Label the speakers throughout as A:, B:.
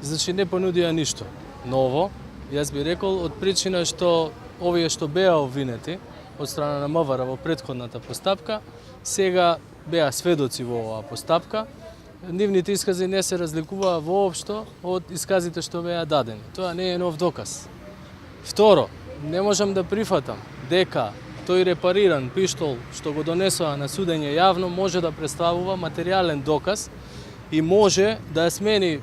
A: значи не понудија ништо ново. Јас би рекол од причина што овие што беа обвинети од страна на МВР во претходната постапка, сега беа сведоци во оваа постапка. Нивните искази не се разликуваа воопшто од исказите што беа дадени. Тоа не е нов доказ. Второ, не можам да прифатам дека тој репариран пиштол што го донесоа на судење јавно може да представува материјален доказ и може да смени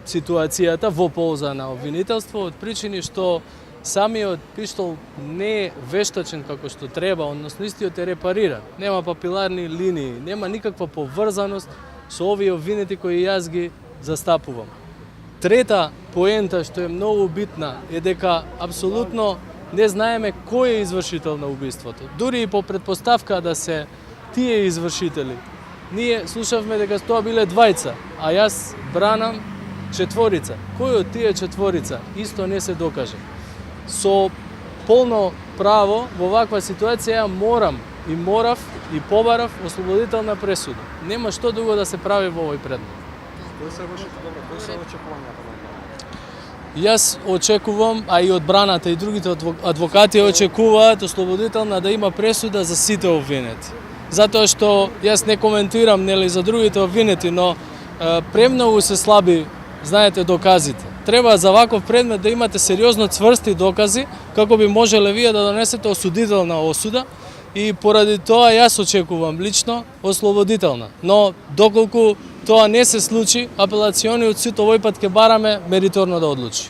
A: ситуацијата во полза на обвинителство од причини што самиот пиштол не е вештачен како што треба, односно истиот е репариран. Нема папиларни линии, нема никаква поврзаност со овие обвинети кои јас ги застапувам. Трета поента што е многу битна е дека апсолутно не знаеме кој е извршител на убиството. Дури и по предпоставка да се тие извршители. Ние слушавме дека тоа биле двајца, а јас бранам четворица. Кој од тие четворица исто не се докаже. Со полно право во ваква ситуација морав и побарав ослободителна пресуда. Нема што друго да се прави во овој предмет.
B: Кои се очекувањата?
A: Јас очекувам, а и одбраната и другите адвокати очекуваат ослободителна да има пресуда за сите обвинети. Затоа што јас не коментирам за другите обвинети, но премногу се слаби, знаете, доказите. Треба за ваков предмет да имате сериозно цврсти докази како би можеле вие да донесете осудителна осуда и поради тоа јас очекувам лично ослободителна. Но доколку тоа не се случи, апелациониот суд овој пат ќе бараме мериторно да одлучи.